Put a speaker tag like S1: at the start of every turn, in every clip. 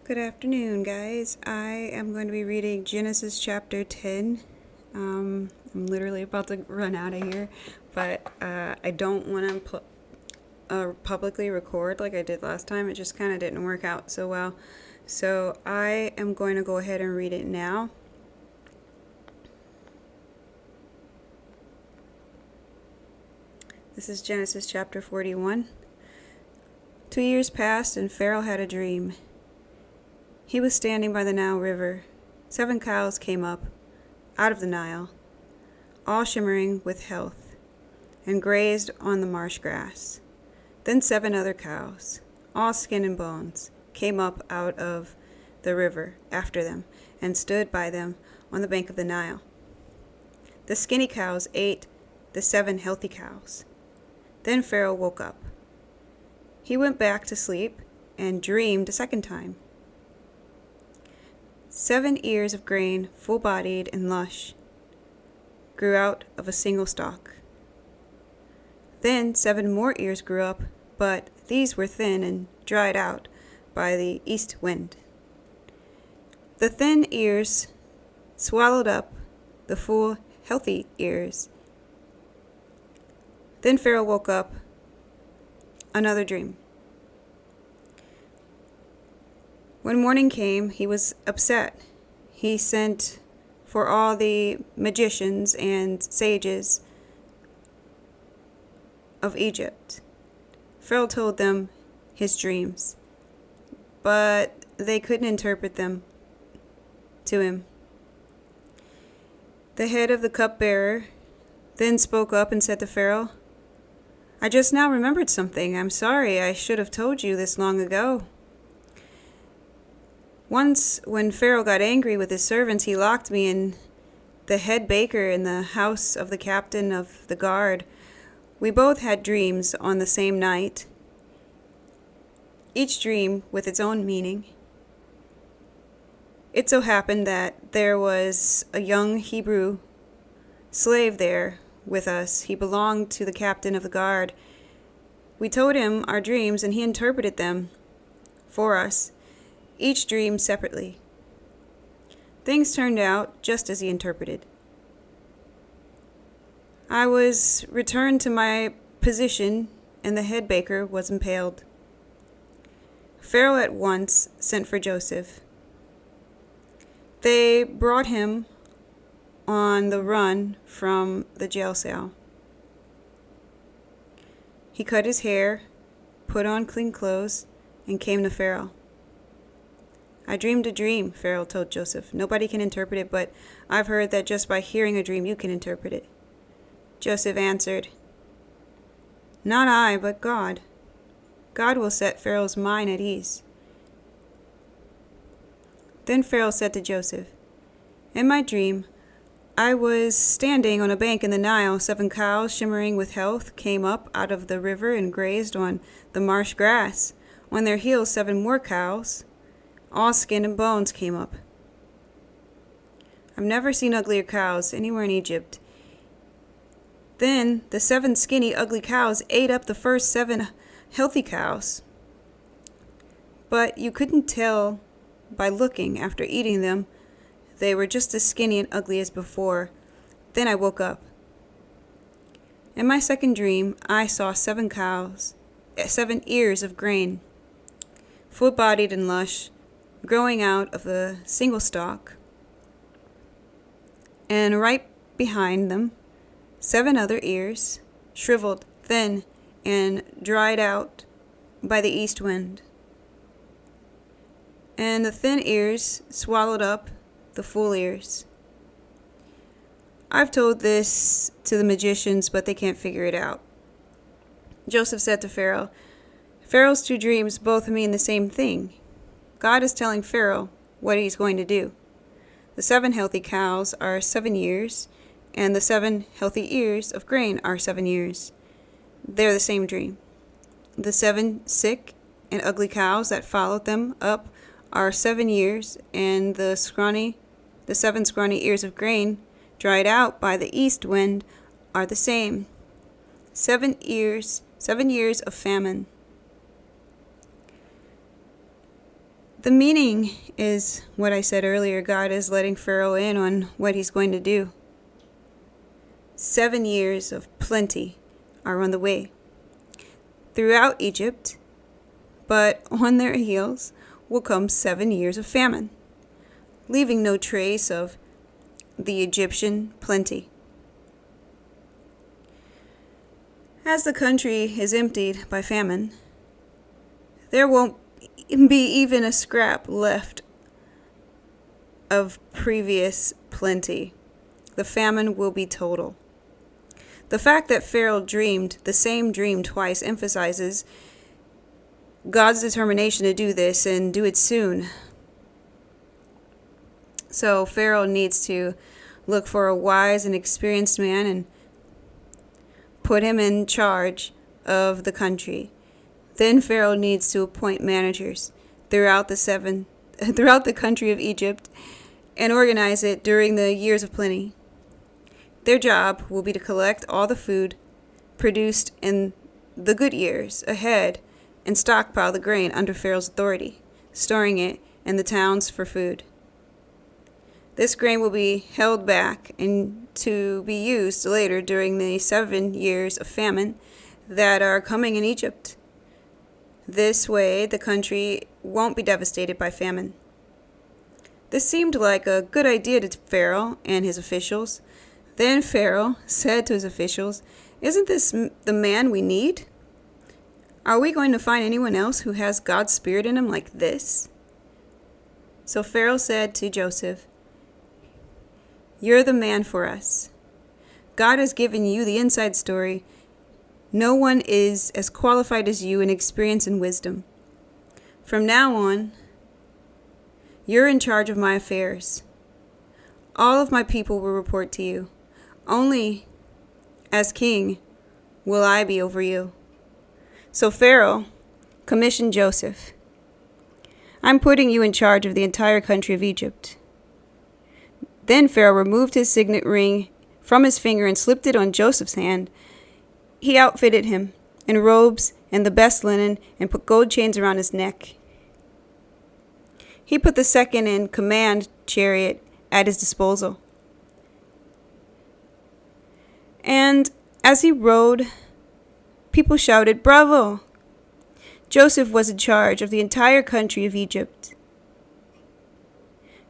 S1: Good afternoon, guys. I am going to be reading Genesis chapter 10. I'm literally about to run out of here, but I don't want to publicly record like I did last time. It just kind of didn't work out so well. So I am going to go ahead and read it now. This is Genesis chapter 41. 2 years passed, and Pharaoh had a dream. He was standing by the Nile River. 7 cows came up out of the Nile, all shimmering with health, and grazed on the marsh grass. Then 7 other cows, all skin and bones, came up out of the river after them, and stood by them on the bank of the Nile. The skinny cows ate the 7 healthy cows. Then Pharaoh woke up. He went back to sleep and dreamed a second time. 7 ears of grain, full-bodied and lush, grew out of a single stalk. Then 7 more ears grew up, but these were thin and dried out by the east wind. The thin ears swallowed up the full, healthy ears. Then Pharaoh woke up. Another dream. When morning came, he was upset. He sent for all the magicians and sages of Egypt. Pharaoh told them his dreams, but they couldn't interpret them to him. The head of the cupbearer then spoke up and said to Pharaoh, "I just now remembered something. I'm sorry. I should have told you this long ago." Once, when Pharaoh got angry with his servants, he locked me and the head baker in the house of the captain of the guard. We both had dreams on the same night, each dream with its own meaning. It so happened that there was a young Hebrew slave there with us. He belonged to the captain of the guard. We told him our dreams, and he interpreted them for us, each dream separately. Things turned out just as he interpreted. I was returned to my position, and the head baker was impaled. Pharaoh at once sent for Joseph. They brought him on the run from the jail cell. He cut his hair, put on clean clothes, and came to Pharaoh. "I dreamed a dream," Pharaoh told Joseph. "Nobody can interpret it, but I've heard that just by hearing a dream you can interpret it." Joseph answered, "Not I, but God. God will set Pharaoh's mind at ease." Then Pharaoh said to Joseph, "In my dream, I was standing on a bank in the Nile. 7 cows, shimmering with health, came up out of the river and grazed on the marsh grass. On their heels, 7 more cows, all skin and bones, came up. I've never seen uglier cows anywhere in Egypt. Then the 7 skinny, ugly cows ate up the first 7 healthy cows. But you couldn't tell by looking after eating them. They were just as skinny and ugly as before. Then I woke up. In my second dream, I saw 7 cows, 7 ears of grain, full-bodied and lush, growing out of a single stalk. And right behind them, 7 other ears, shriveled, thin, and dried out by the east wind. And the thin ears swallowed up the full ears. I've told this to the magicians, but they can't figure it out." Joseph said to Pharaoh, "Pharaoh's 2 dreams both mean the same thing. God is telling Pharaoh what he's going to do. The 7 healthy cows are 7 years, and the 7 healthy ears of grain are 7 years. They're the same dream. The 7 sick and ugly cows that followed them up are 7 years, and the 7 scrawny ears of grain, dried out by the east wind, are the same. 7 years of famine. The meaning is what I said earlier. God is letting Pharaoh in on what he's going to do. 7 years of plenty are on the way throughout Egypt, but on their heels will come 7 years of famine, leaving no trace of the Egyptian plenty. As the country is emptied by famine, there won't be even a scrap left of previous plenty. The famine will be total. The fact that Pharaoh dreamed the same dream twice emphasizes God's determination to do this and do it soon. So Pharaoh needs to look for a wise and experienced man and put him in charge of the country. Then Pharaoh needs to appoint managers throughout the country of Egypt and organize it during the years of plenty. Their job will be to collect all the food produced in the good years ahead and stockpile the grain under Pharaoh's authority, storing it in the towns for food. This grain will be held back and to be used later during the 7 years of famine that are coming in Egypt. This way, the country won't be devastated by famine. This seemed like a good idea to Pharaoh and his officials. Then Pharaoh said to his officials, "Isn't this the man we need? Are we going to find anyone else who has God's Spirit in him like this?" So Pharaoh said to Joseph, "You're the man for us. God has given you the inside story. No one is as qualified as you in experience and wisdom. From now on, you're in charge of my affairs. All of my people will report to you. Only as king will I be over you." So Pharaoh commissioned Joseph. "I'm putting you in charge of the entire country of Egypt." Then Pharaoh removed his signet ring from his finger and slipped it on Joseph's hand. He outfitted him in robes and the best linen and put gold chains around his neck. He put the second in command chariot at his disposal. And as he rode, people shouted, "Bravo!" Joseph was in charge of the entire country of Egypt.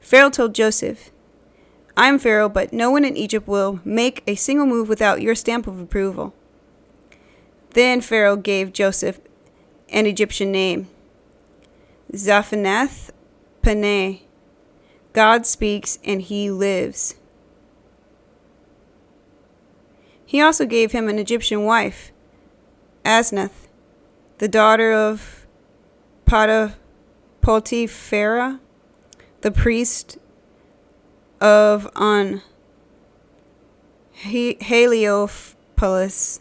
S1: Pharaoh told Joseph, "I'm Pharaoh, but no one in Egypt will make a single move without your stamp of approval." Then Pharaoh gave Joseph an Egyptian name, Zaphenath-Paneah. God speaks and he lives. He also gave him an Egyptian wife, Asnath, the daughter of Potiphera, the priest of On, Heliopolis.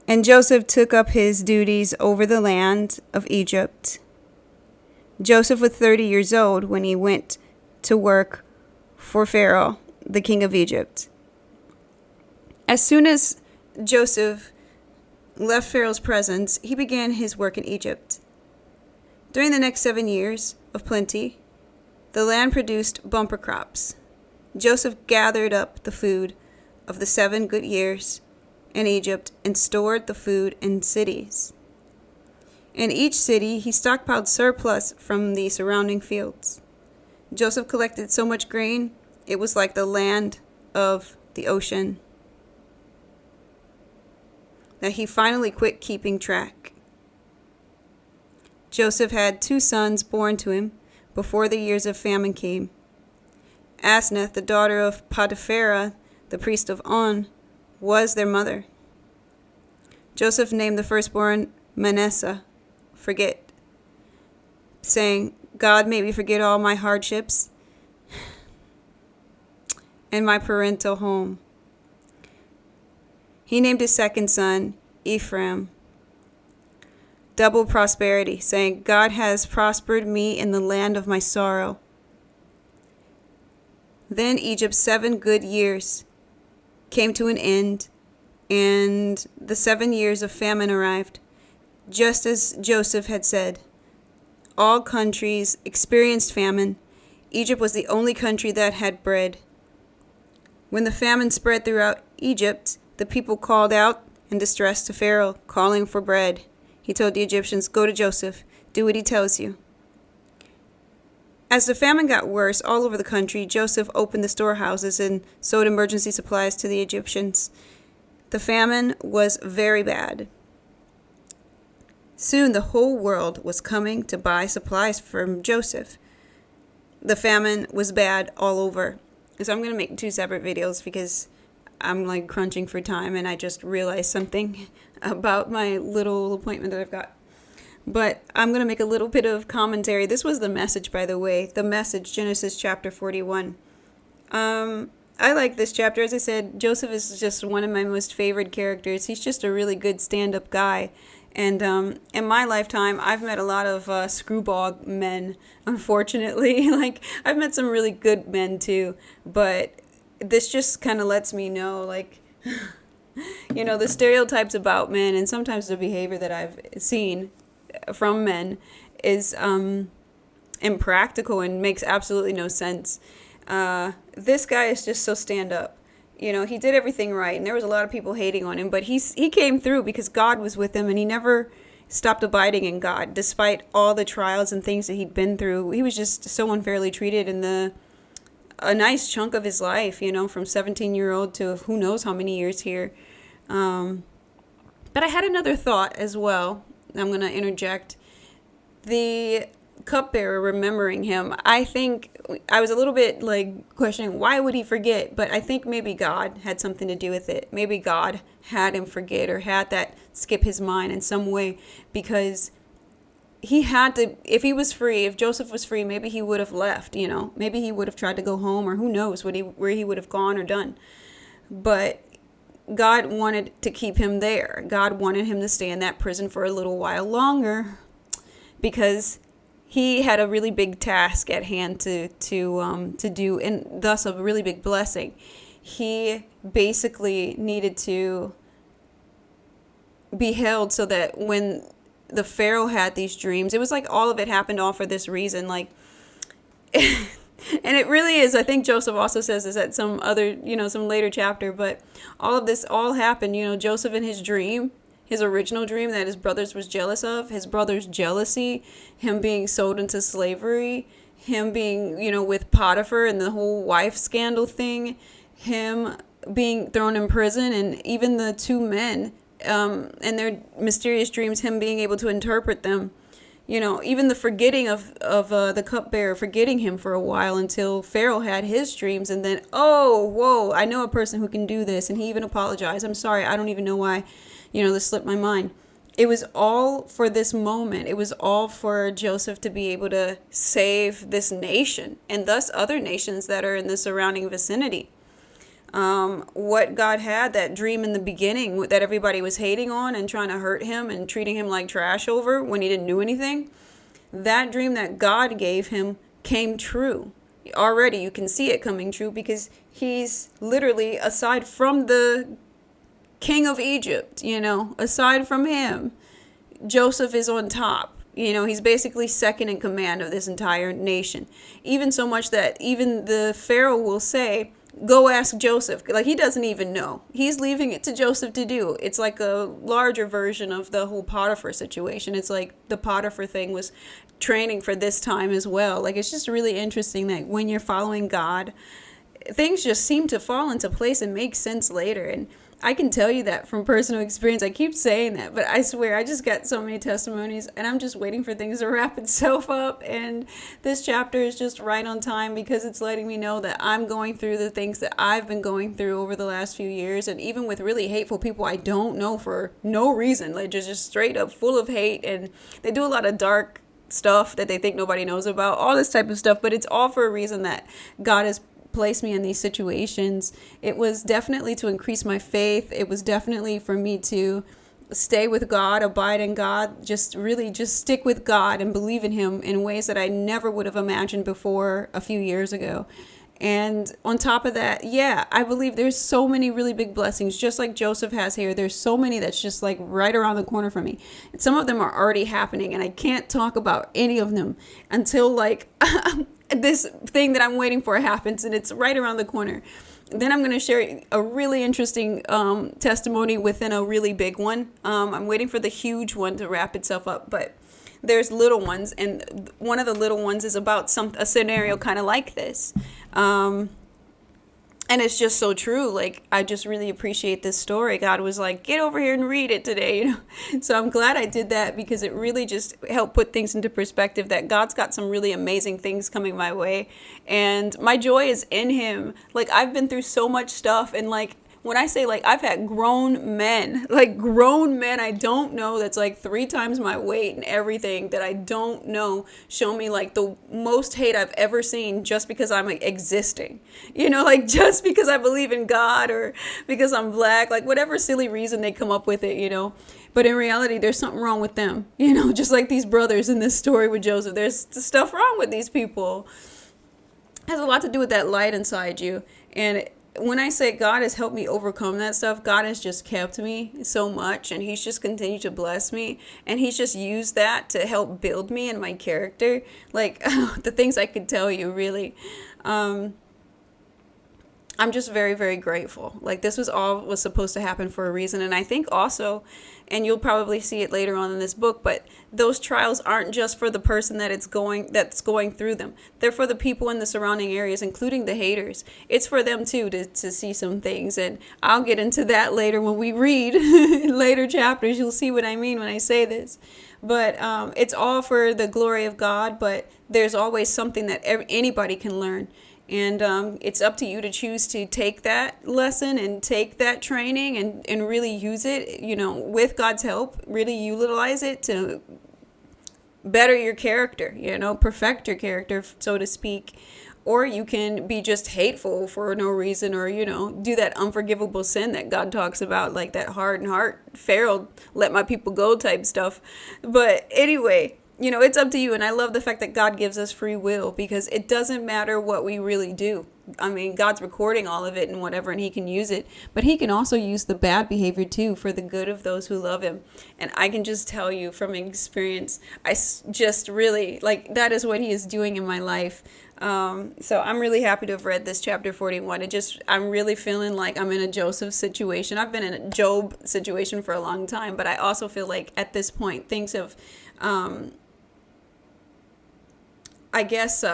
S1: And Joseph took up his duties over the land of Egypt. Joseph was 30 years old when he went to work for Pharaoh, the king of Egypt. As soon as Joseph left Pharaoh's presence, he began his work in Egypt. During the next 7 years of plenty, the land produced bumper crops. Joseph gathered up the food of the 7 good years in Egypt and stored the food in cities. In each city, he stockpiled surplus from the surrounding fields. Joseph collected so much grain, it was like the land of the ocean, that he finally quit keeping track. Joseph had 2 sons born to him before the years of famine came. Asnath, the daughter of Potiphera, the priest of On, was their mother. Joseph named the firstborn Manasseh, forget, saying, "God made me forget all my hardships and my parental home." He named his second son Ephraim, double prosperity, saying, "God has prospered me in the land of my sorrow." Then Egypt's 7 good years came to an end, and the 7 years of famine arrived, just as Joseph had said. all countries experienced famine. Egypt was the only country that had bread. When the famine spread throughout Egypt, the people called out in distress to Pharaoh, calling for bread. He told the Egyptians, "Go to Joseph. Do what he tells you." As the famine got worse all over the country, Joseph opened the storehouses and sold emergency supplies to the Egyptians. The famine was very bad. Soon the whole world was coming to buy supplies from Joseph. The famine was bad all over. So I'm going to make 2 separate videos because I'm like crunching for time and I just realized something about my little appointment that I've got. But I'm going to make a little bit of commentary. This was the Message, by the way. The Message, Genesis chapter 41. I like this chapter. As I said, Joseph is just one of my most favorite characters. He's just a really good stand-up guy. And in my lifetime, I've met a lot of screwball men, unfortunately. Like, I've met some really good men, too. But this just kind of lets me know, like, you know, the stereotypes about men and sometimes the behavior that I've seen from men is impractical and makes absolutely no sense. This guy is just so stand-up. You know, he did everything right, and there was a lot of people hating on him, but he came through because God was with him, and he never stopped abiding in God, despite all the trials and things that he'd been through. He was just so unfairly treated in a nice chunk of his life, you know, from 17-year-old to who knows how many years here. But I had another thought as well. I'm going to interject. The cupbearer remembering him, I think I was a little bit like questioning why would he forget, but I think maybe God had something to do with it. Maybe God had him forget or had that skip his mind in some way, because he had to, if he was free, if Joseph was free, maybe he would have left, you know, maybe he would have tried to go home, or who knows where he would have gone or done. But God wanted to keep him there. God wanted him to stay in that prison for a little while longer, because he had a really big task at hand to do, and thus a really big blessing. He basically needed to be held so that when the Pharaoh had these dreams, it was like all of it happened all for this reason. Like, and it really is. I think Joseph also says this at some other, you know, some later chapter, but all of this all happened, you know, Joseph in his dream, his original dream that his brothers was jealous of, his brothers' jealousy, him being sold into slavery, him being, you know, with Potiphar and the whole wife scandal thing, him being thrown in prison, and even the 2 men and their mysterious dreams, him being able to interpret them. You know, even the forgetting of the cupbearer, forgetting him for a while until Pharaoh had his dreams, and then, oh, whoa, I know a person who can do this, and he even apologized. I'm sorry, I don't even know why. You know, this slipped my mind. It was all for this moment. It was all for Joseph to be able to save this nation and thus other nations that are in the surrounding vicinity. What God had, that dream in the beginning that everybody was hating on and trying to hurt him and treating him like trash over when he didn't do anything, that dream that God gave him came true. Already you can see it coming true, because he's literally, aside from the king of Egypt, you know, aside from him, Joseph is on top. You know, he's basically second in command of this entire nation. Even so much that even the Pharaoh will say, go ask Joseph. Like, he doesn't even know. He's leaving it to Joseph to do. It's like a larger version of the whole Potiphar situation. It's like the Potiphar thing was training for this time as well. Like, it's just really interesting that when you're following God, things just seem to fall into place and make sense later. And I can tell you that from personal experience. I keep saying that, but I swear I just got so many testimonies, and I'm just waiting for things to wrap itself up. And this chapter is just right on time, because it's letting me know that I'm going through the things that I've been going through over the last few years, and even with really hateful people I don't know for no reason, like just straight up full of hate, and they do a lot of dark stuff that they think nobody knows about, all this type of stuff, but it's all for a reason that God has placed me in these situations. It was definitely to increase my faith. It was definitely for me to stay with God, abide in God, just stick with God and believe in him in ways that I never would have imagined before a few years ago. And on top of that, yeah, I believe there's so many really big blessings, just like Joseph has here. There's so many that's just like right around the corner for me. And some of them are already happening, and I can't talk about any of them until like this thing that I'm waiting for happens, and it's right around the corner. Then I'm going to share a really interesting testimony within a really big one. I'm waiting for the huge one to wrap itself up, but there's little ones, and one of the little ones is about a scenario kind of like this. And it's just so true. Like, I just really appreciate this story. God was like, get over here and read it today, you know. So I'm glad I did that, because it really just helped put things into perspective, that God's got some really amazing things coming my way. And my joy is in him. Like, I've been through so much stuff, and like, when I say, like, I've had grown men I don't know, that's like 3 times my weight and everything, that I don't know, show me like the most hate I've ever seen, just because I'm like existing, you know, like just because I believe in God, or because I'm black, like whatever silly reason they come up with it, you know. But in reality, there's something wrong with them, you know, just like these brothers in this story with Joseph. There's stuff wrong with these people. It has a lot to do with that light inside you. And when I say God has helped me overcome that stuff, God has just kept me so much, and he's just continued to bless me, and he's just used that to help build me and my character. Like, the things I could tell you, really. I'm just very, very grateful. Like, this was supposed to happen for a reason. And I think also, and you'll probably see it later on in this book, but those trials aren't just for the person that's going through them. They're for the people in the surrounding areas, including the haters. It's for them too, to see some things. And I'll get into that later when we read later chapters. You'll see what I mean when I say this. But it's all for the glory of God, but there's always something that anybody can learn. And it's up to you to choose to take that lesson and take that training and really use it, you know, with God's help, really utilize it to better your character, you know, perfect your character, so to speak. Or you can be just hateful for no reason, or, you know, do that unforgivable sin that God talks about, like that hardened heart, Pharaoh, let my people go type stuff. But anyway, you know, it's up to you. And I love the fact that God gives us free will, because it doesn't matter what we really do. I mean, God's recording all of it and whatever, and he can use it. But he can also use the bad behavior too for the good of those who love him. And I can just tell you from experience, I just really, like, that is what he is doing in my life. So I'm really happy to have read this chapter 41. I'm really feeling like I'm in a Joseph situation. I've been in a Job situation for a long time, but I also feel like at this point things have, I guess,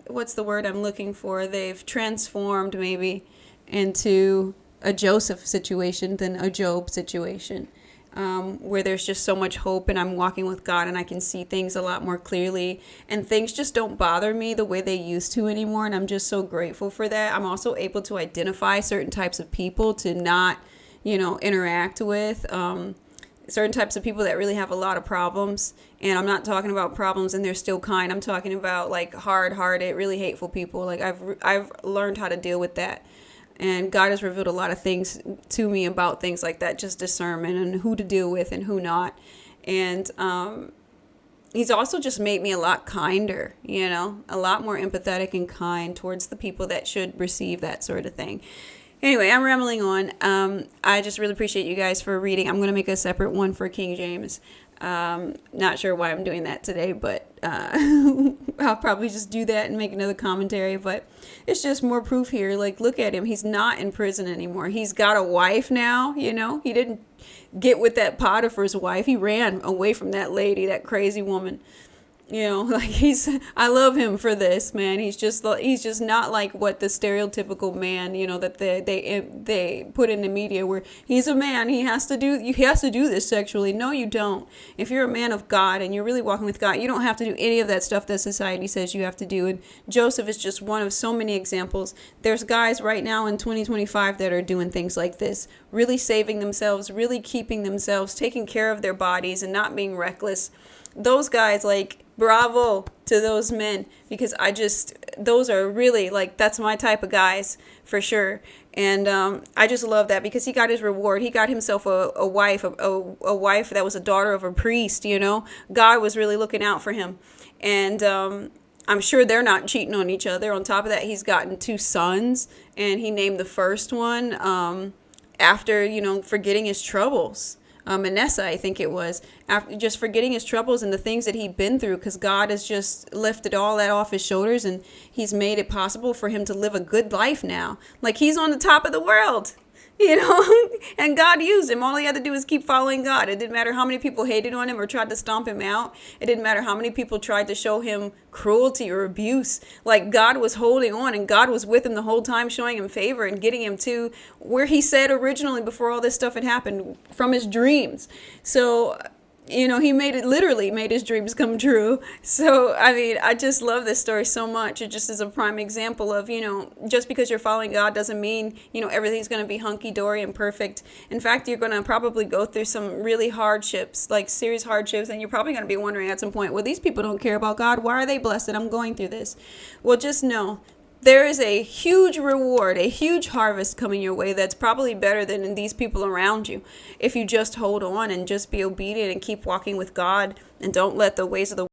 S1: what's the word I'm looking for? They've transformed maybe into a Joseph situation than a Job situation, where there's just so much hope, and I'm walking with God, and I can see things a lot more clearly, and things just don't bother me the way they used to anymore. And I'm just so grateful for that. I'm also able to identify certain types of people to not, you know, interact with. Certain types of people that really have a lot of problems. And I'm not talking about problems and they're still kind. I'm talking about like hard-hearted, really hateful people. Like I've learned how to deal with that. And God has revealed a lot of things to me about things like that, just discernment and who to deal with and who not. And he's also just made me a lot kinder, you know, a lot more empathetic and kind towards the people that should receive that sort of thing. Anyway, I'm rambling on. I just really appreciate you guys for reading. I'm going to make a separate one for King James. Not sure why I'm doing that today, but I'll probably just do that and make another commentary. But it's just more proof here. Like, look at him. He's not in prison anymore. He's got a wife now, you know. He didn't get with that Potiphar's wife. He ran away from that lady, that crazy woman. You know, like I love him for this, man. He's just not like what the stereotypical man, you know, that they put in the media, where he's a man, he has to do this sexually. No, you don't. If you're a man of God and you're really walking with God, you don't have to do any of that stuff that society says you have to do. And Joseph is just one of so many examples. There's guys right now in 2025 that are doing things like this, really saving themselves, really keeping themselves, taking care of their bodies and not being reckless. Those guys, like, bravo to those men, because those are really, like, that's my type of guys for sure. And I just love that, because he got his reward. He got himself a wife, a wife that was a daughter of a priest, you know. God was really looking out for him. And I'm sure they're not cheating on each other. On top of that, he's gotten 2 sons, and he named the first one after, forgetting his troubles. Manessa, I think it was, after just forgetting his troubles and the things that he'd been through, because God has just lifted all that off his shoulders, and he's made it possible for him to live a good life now. Like, he's on the top of the world. And God used him. All he had to do was keep following God. It didn't matter how many people hated on him or tried to stomp him out. It didn't matter how many people tried to show him cruelty or abuse. Like, God was holding on, and God was with him the whole time, showing him favor and getting him to where he said originally, before all this stuff had happened, from his dreams. So, he literally made his dreams come true. So, I mean, I just love this story so much. It just is a prime example of, just because you're following God doesn't mean, everything's going to be hunky-dory and perfect. In fact, you're going to probably go through some really hardships, like serious hardships, and you're probably going to be wondering at some point, well, these people don't care about God. Why are they blessed and I'm going through this? Well, just know there is a huge reward, a huge harvest coming your way that's probably better than these people around you, if you just hold on and just be obedient and keep walking with God, and don't let the ways of the